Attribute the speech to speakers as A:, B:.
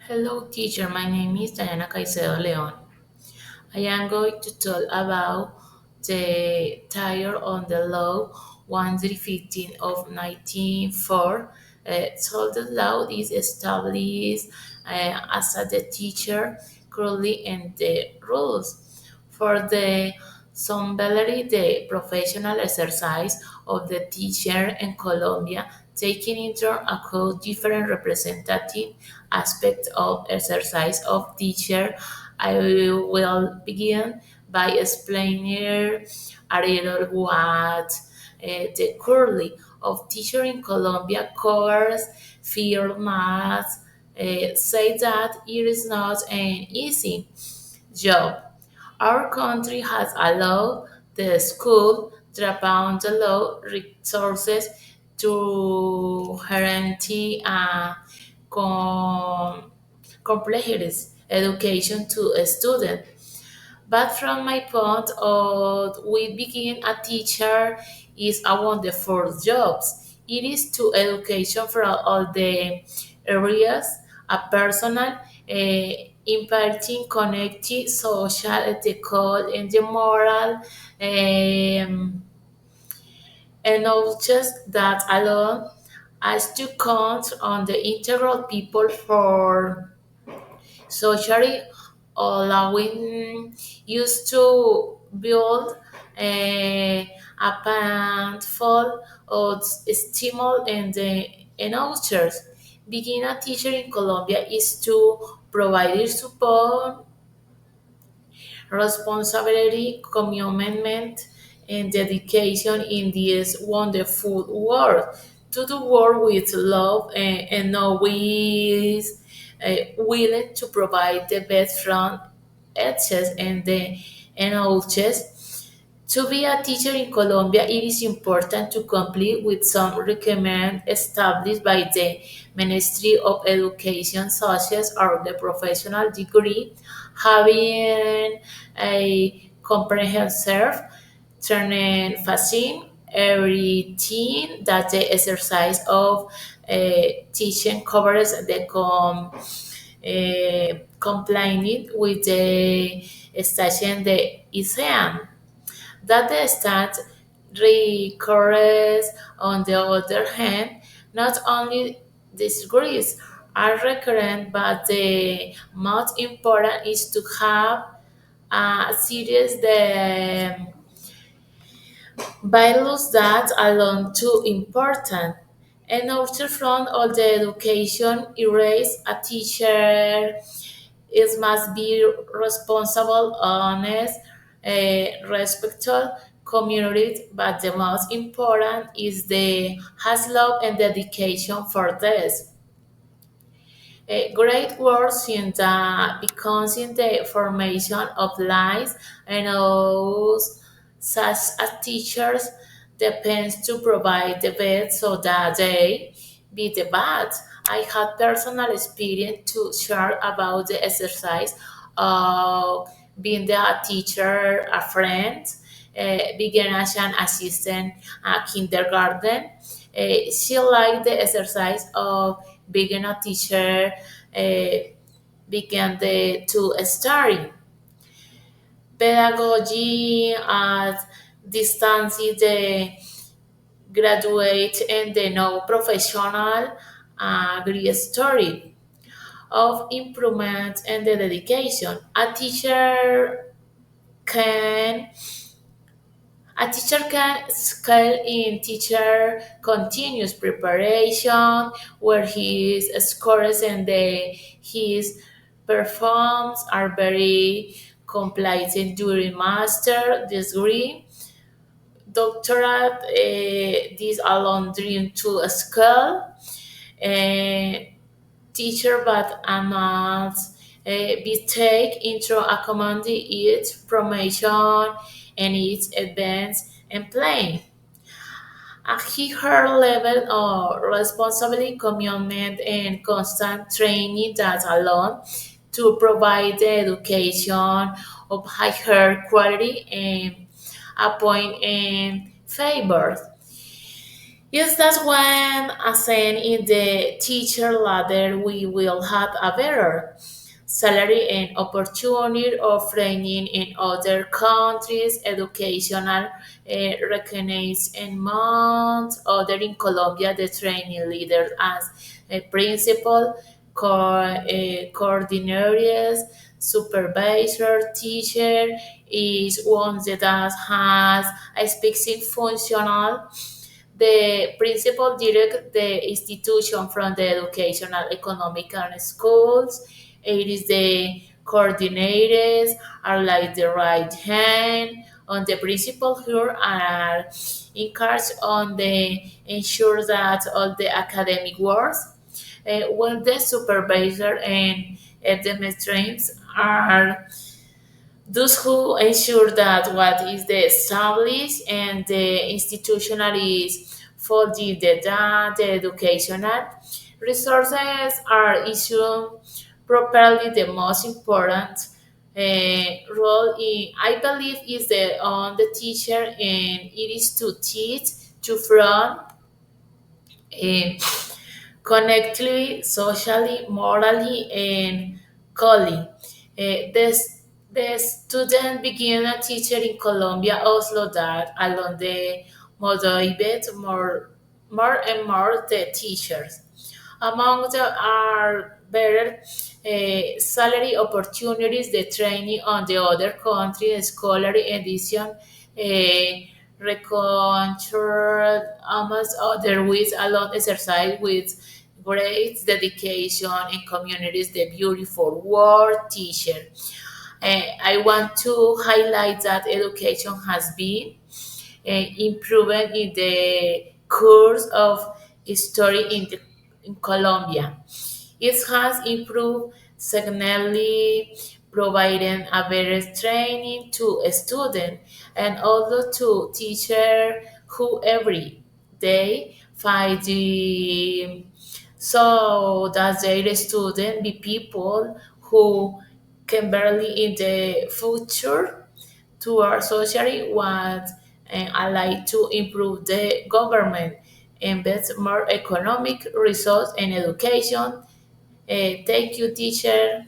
A: Hello, teacher. My name is Diana Caicedo Leon. I am going to talk about the tire on the law 1315 of 1904. So the law is established as a the teacher currently in the rules for the somebody the professional exercise of the teacher in Colombia, taking into account different representative aspects of exercise of teacher. I will begin by explaining a little what the currently of teacher in Colombia covers field math. Say that it is not an easy job. Our country has allowed the school to abound the law resources to guarantee a com- complete education to a student. But from my point of we begin a teacher is a wonderful job. It is to education for all the areas, a personal, imparting, connecting, social, ethical, and the moral, and not just that alone as to count on the integral people for socially allowing used to build a handful of stimul and the and outers. Being a teacher in Colombia is to provide support, responsibility, commitment, and dedication in this wonderful world. To the world with love and always willing to provide the best from edges and ouches. To be a teacher in Colombia, it is important to complete with some requirements established by the Ministry of Education, such as are the professional degree, having a comprehensive training facility, everything that the exercise of teaching covers the complaining with the station the exam that the stat recurs. On the other hand, not only disagrees are recurrent, but the most important is to have a series the values that alone too important. And also from all the education erase a teacher is must be responsible, honest, respectful community, but the most important is the has love and dedication for this. A great works in the becomes in the formation of lives and those such as teachers depends to provide the best so that they be the best. I had personal experience to share about the exercise of being the teacher, a friend, began as an assistant at kindergarten. She liked the exercise of being a teacher, uh, began to study pedagogy at distance, the graduate and the no professional great story of improvement and the dedication. Can can scale in teacher continuous preparation where his scores and his performs are very compliant during master degree, doctorate, this alone dream to a skill, uh, teacher but I must be take into account its promotion and its advance and playing. A higher level of responsibility, commitment, and constant training that alone to provide the education of higher quality and a point in favor. Yes, that's when, ascend in the teacher ladder, we will have a better salary and opportunity of training in other countries, educational recognition, other in Colombia, the training leaders as a principal, coordinators, supervisor, teacher is one that has a specific functional. The principal direct the institution from the educational, economic, and schools. It is the coordinators are like the right hand on the principal who are in charge on the ensure that all the academic works. When the supervisor and administrators are those who ensure that what is the established and the institutional is for the data, the educational resources are issued properly. The most important role I believe is the on the teacher, and it is to teach to front connectively, socially, morally, and culturally. The student became a teacher in Colombia, Oslo, that along the motivate more and more the teachers. Among the are better salary opportunities, the training on the other country, scholarly edition, reconstruct amongst other with a lot exercise with great dedication and communities, the beautiful word teacher. I want to highlight that education has been improvement in the course of history in Colombia. It has improved significantly, providing a better training to a student and also to teacher who every day find the so that their student be people who can barely in the future to our society what I like to improve the government, invest more economic resource in education. Thank you, teacher.